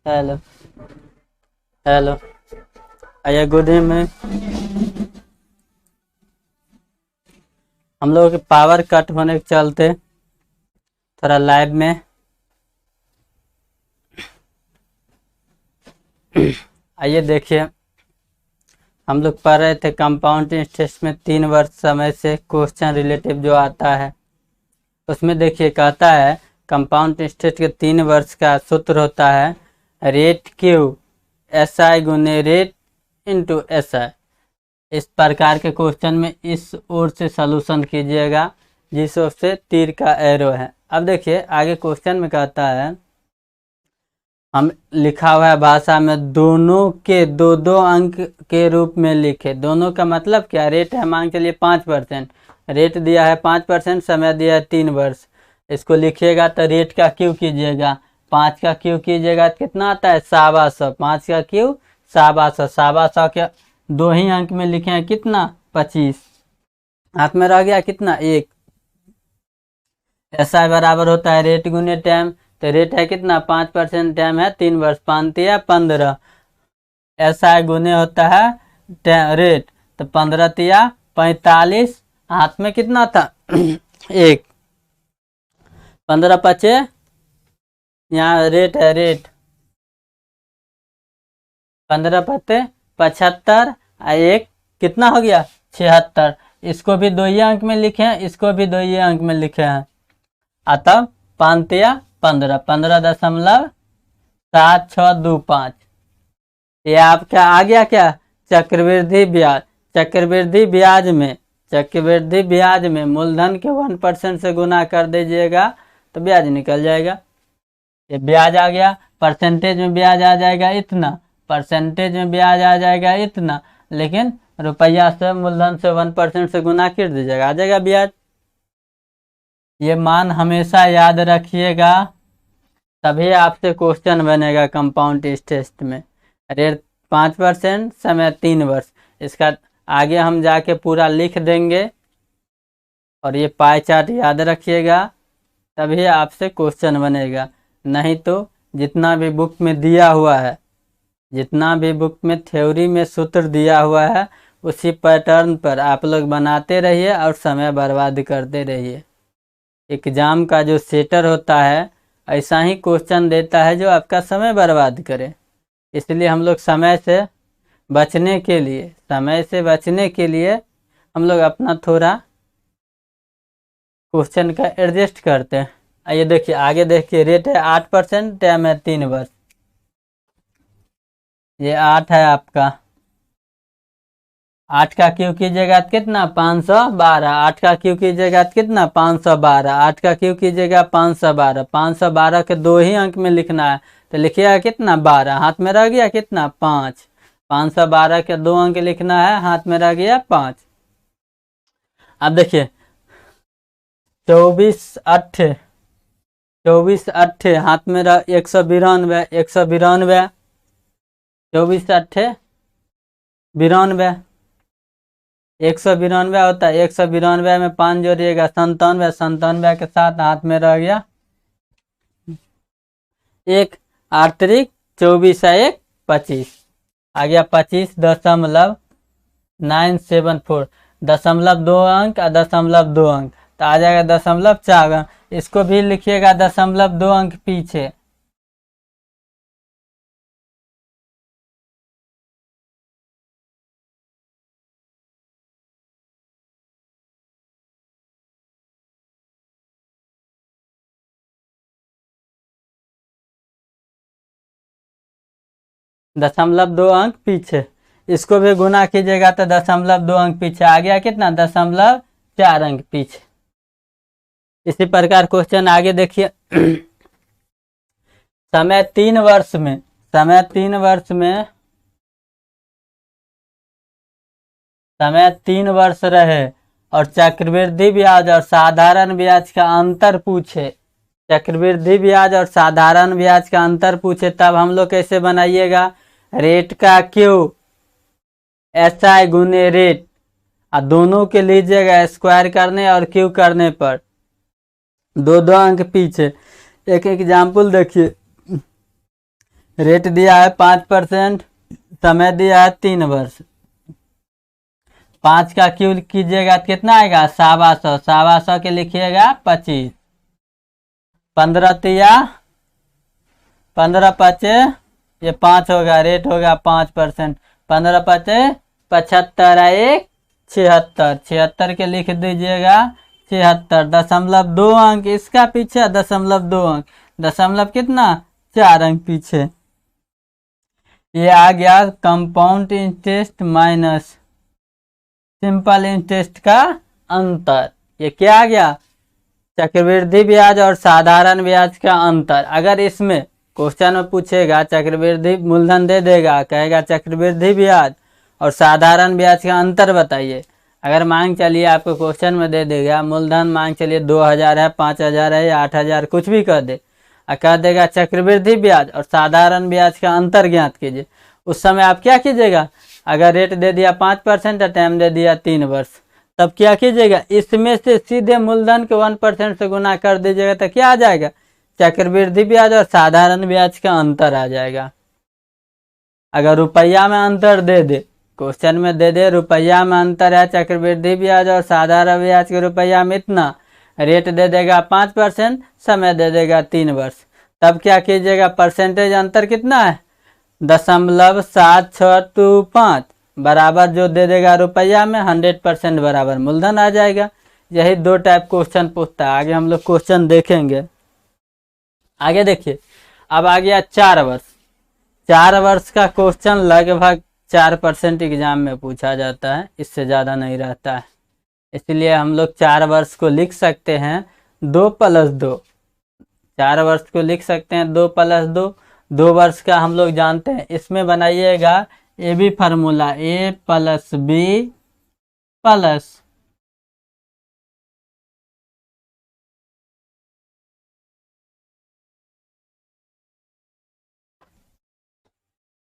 Hello hello. आइए good evening. हम लोगों के पावर कट होने के चलते थोड़ा लाइव में आइए देखिए, हम लोग पढ़ रहे थे कंपाउंड इंटरेस्ट में 3 वर्ष समय से क्वेश्चन रिलेटिव जो आता है उसमें देखिए कहता है कंपाउंड इंटरेस्ट के 3 वर्ष का सूत्र होता है रेट क्यू एस आई गुने रेट इंटू एस आई। इस प्रकार के क्वेश्चन में इस ओर से सलूशन कीजिएगा जिस ओर से तीर का एरो है। अब देखिए आगे क्वेश्चन में कहता है हम लिखा हुआ है भाषा में दोनों के दो दो अंक के रूप में लिखे। दोनों का मतलब क्या, रेट है मान के लिए 5%, रेट दिया है 5%, समय दिया है 3 वर्ष। इसको लिखिएगा तो रेट का क्यू कीजिएगा, 5 का क्यू कीजिएगा तो कितना आता है 125। 5 का क्यू 125, 125 के 2 ही अंक में लिखे हैं कितना 25, हाथ में रह गया कितना 1। ऐसा बराबर होता है रेट गुने टाइम, तो रेट है कितना 5%, टाइम है 3 वर्ष, 5 तिया 15। ऐसा गुने होता है रेट, तो 15 तिया 45, हाथ में कितना था 1, 15 पचे यहाँ रेट है रेट 15 पते 75, 1 कितना हो गया 76। इसको भी 2 ही अंक में लिखे हैं, इसको भी 2 ही अंक में लिखे हैं। अतः 5 तिया 15, 15.7625। ये आपका आ गया क्या चक्रवृद्धि ब्याज। चक्रवृद्धि ब्याज में मूलधन के 1% से गुना कर दीजिएगा तो ब्याज निकल जाएगा। ये ब्याज आ गया, परसेंटेज में ब्याज आ जाएगा इतना, परसेंटेज में ब्याज आ जाएगा इतना, लेकिन रुपया से मूलधन से 1% से गुना कर दीजिएगा आ जाएगा ब्याज। ये मान हमेशा याद रखिएगा, तभी आपसे क्वेश्चन बनेगा कंपाउंड इंटरेस्ट में। रेट 5%, समय 3 वर्ष। इसका आगे हम जाके पूरा लिख देंगे और ये पाई चार्ट याद रखिएगा, तभी आपसे क्वेश्चन बनेगा। नहीं तो जितना भी बुक में दिया हुआ है, जितना भी बुक में थ्योरी में सूत्र दिया हुआ है उसी पैटर्न पर आप लोग बनाते रहिए और समय बर्बाद करते रहिए। एग्जाम का जो सेटर होता है ऐसा ही क्वेश्चन देता है जो आपका समय बर्बाद करे। इसलिए हम लोग समय से बचने के लिए हम लोग अपना थोड़ा क्वेश्चन का एडजस्ट करते हैं। आइए देखिए आगे देखिए, रेट है 8%, टाइम है 3 वर्ष। ये 8 है आपका, 8 का क्यू कीजिएगा तो कितना 512, 8 का क्यू कीजिएगा तो कितना 512, 8 का क्यू कीजिएगा 512, 512 के 2 ही अंक में लिखना है तो लिखिएगा कितना 12, हाथ में रह गया कितना 5, 512 के 2 अंक लिखना है, हाथ में रह गया 5। अब देखिए 24 8 हाथ में रह 192, 192, 24 8 92, 192 होता है। 192 में 5 जोड़िएगा 97, 97 के साथ हाथ में रह गया 1, 8 तिरिक 24 1 25, आ गया 25.974, 0.2 अंक और 0.2 अंक तो आ जाएगा 0.4 अंक। इसको भी लिखिएगा 0.2 अंक पीछे। दशमलव 2 अंक पीछे, इसको भी गुना कीजिएगा तो 0.2 अंक पीछे आ गया कितना 0.4 अंक पीछे। इसी प्रकार क्वेश्चन आगे देखिए समय 3 वर्ष रहे और चक्रवृद्धि ब्याज और साधारण ब्याज का अंतर पूछे, चक्रवृद्धि ब्याज और साधारण ब्याज का अंतर पूछे तब हम लोग कैसे बनाइएगा, रेट का क्यू एस आई गुने रेट, और दोनों के लीजिएगा स्क्वायर करने और क्यू करने पर 2 2 अंक पीछे। एक एग्जाम्पल देखिए रेट दिया है 5%, समय दिया है 3 वर्ष। 5 का क्यूब कीजिएगा तो कितना आएगा 125, 125 के लिखिएगा 25, 15 तिया 15 पचे ये 5 होगा, रेट होगा 5%, 15 पचे 75, 1 76, 76 के लिख दीजिएगा 76, 0.2 अंक इसका पीछे, 0.2 अंक, दशमलव कितना 4 अंक पीछे। ये आ गया compound interest minus simple interest का अंतर। ये क्या आ गया चक्रवृद्धि ब्याज और साधारण ब्याज का अंतर। अगर इसमें क्वेश्चन में पूछेगा चक्रवृद्धि मूलधन दे देगा, कहेगा चक्रवृद्धि ब्याज और साधारण ब्याज का अंतर बताइए। अगर मांग चलिए आपको क्वेश्चन में दे देगा मूलधन मांग चलिए 2000 है, 5000 है या 8000 कुछ भी कर दे, और कह देगा चक्रवृद्धि ब्याज और साधारण ब्याज का अंतर ज्ञात कीजिए। उस समय आप क्या कीजिएगा, अगर रेट दे दिया 5% और टाइम दे दिया 3 वर्ष, तब क्या कीजिएगा इसमें से सीधे मूलधन के 1% से गुना कर दीजिएगा तो क्या आ जाएगा चक्रवृद्धि ब्याज और साधारण ब्याज का अंतर आ जाएगा। अगर रुपया में अंतर दे दे, क्वेश्चन में दे दे रुपया में अंतर है चक्रवृद्धि ब्याज और साधारण ब्याज के रुपया में इतना, रेट दे देगा 5%, समय दे देगा 3 वर्ष, तब क्या कीजिएगा परसेंटेज अंतर कितना है 0.7625 बराबर जो दे देगा रुपया में 100% बराबर मूलधन आ जाएगा। यही 2 टाइप क्वेश्चन पूछता है। आगे हम लोग क्वेश्चन देखेंगे। आगे देखिए, अब आ गया 4 वर्ष। 4 वर्ष का क्वेश्चन लगभग 4% एग्जाम में पूछा जाता है, इससे ज़्यादा नहीं रहता है, इसलिए हम लोग 4 वर्ष को लिख सकते हैं 2+2। 4 वर्ष को लिख सकते हैं 2+2। 2 वर्ष का हम लोग जानते हैं, इसमें बनाइएगा A B formula, A+B plus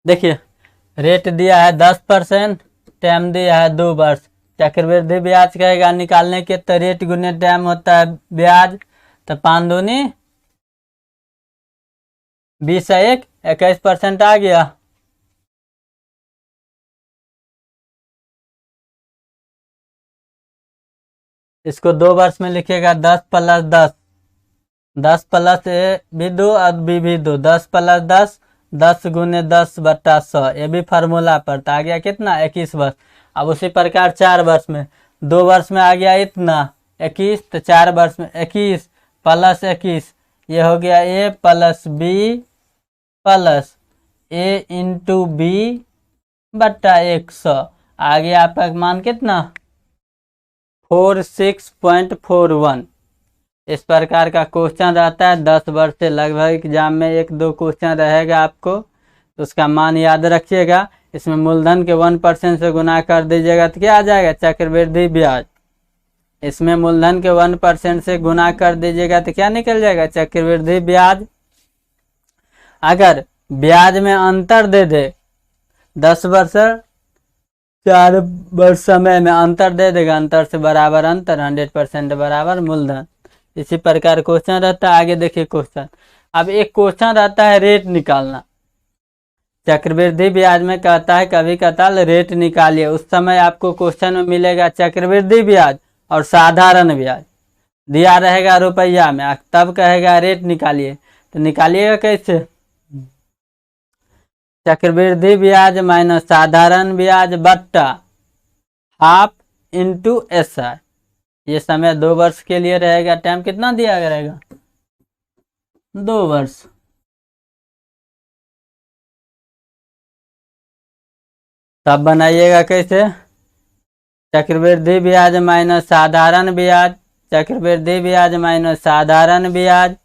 देखिए रेट दिया है 10%, टाइम दिया है 2 वर्ष। चक्रवृद्धि ब्याज कहेगा निकालने के तो रेट गुने टाइम होता है ब्याज, तो 5 दूनी 20 1 21% आ गया। इसको 2 वर्ष में लिखिएगा 10+10, 10 प्लस ए भी 2 और बी भी 2, 10+10, 10 गुने 10/100, ये भी फार्मूला पर तो आ गया कितना 21 वर्ष। अब उसी प्रकार 4 वर्ष में, 2 वर्ष में आ गया इतना 21, तो 4 वर्ष में 21 + 21, ये हो गया A+B प्लस A × B/100, आ गया आपका मान कितना 46.41। इस प्रकार का क्वेश्चन रहता है 10 वर्ष से लगभग एग्जाम में 1-2 क्वेश्चन रहेगा आपको, तो उसका मान याद रखिएगा। इसमें मूलधन के 1% से गुना कर दीजिएगा तो क्या आ जाएगा चक्रवृद्धि ब्याज। इसमें मूलधन के 1% से गुना कर दीजिएगा तो क्या निकल जाएगा चक्रवृद्धि ब्याज। अगर ब्याज में अंतर दे दे 10 वर्ष 4 वर्ष समय में अंतर दे देगा, अंतर से बराबर अंतर, 100% बराबर मूलधन। इसी प्रकार क्वेश्चन रहता है। आगे देखिए क्वेश्चन, अब एक क्वेश्चन रहता है रेट निकालना। चक्रवृद्धि ब्याज में कहता है कभी कताल रेट निकालिए, उस समय आपको क्वेश्चन में मिलेगा चक्रवृद्धि ब्याज और साधारण ब्याज दिया रहेगा रुपया में, तब कहेगा रेट निकालिए, तो निकालिएगा कैसे चक्रवृद्धि ब्याज माइनस साधारण ब्याज बट्टा ½ × SI। ये समय 2 वर्ष के लिए रहेगा, टाइम कितना दिया रहेगा 2 वर्ष। तब बनाइएगा कैसे चक्रवृद्धि ब्याज माइनस साधारण ब्याज, चक्रवृद्धि ब्याज माइनस साधारण ब्याज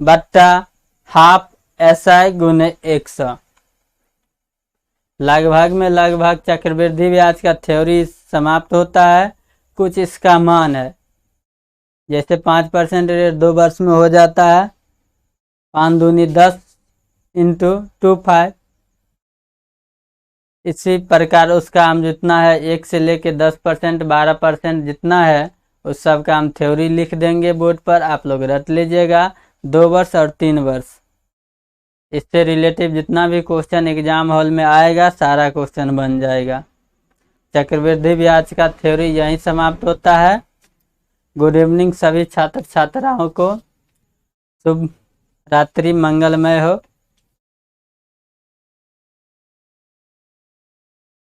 बट्टा ½ SI × 100। लगभग में लगभग चक्रवृद्धि ब्याज का थ्योरी समाप्त होता है। कुछ इसका मान है, जैसे 5% रेट 2 वर्ष में हो जाता है, 5 दूनी 10 × 25। इसी प्रकार उसका हम जितना है 1 से लेके 10% 12% जितना है उस सब का हम थ्योरी लिख देंगे बोर्ड पर, आप लोग रट लीजिएगा। 2 वर्ष और 3 वर्ष इससे रिलेटिव जितना भी क्वेश्चन एग्जाम हॉल में आएगा सारा क्वेश्चन बन जाएगा। चक्रवृद्धि ब्याज का थ्योरी यहीं समाप्त होता है। गुड इवनिंग सभी छात्र छात्राओं को, शुभ रात्रि मंगलमय हो।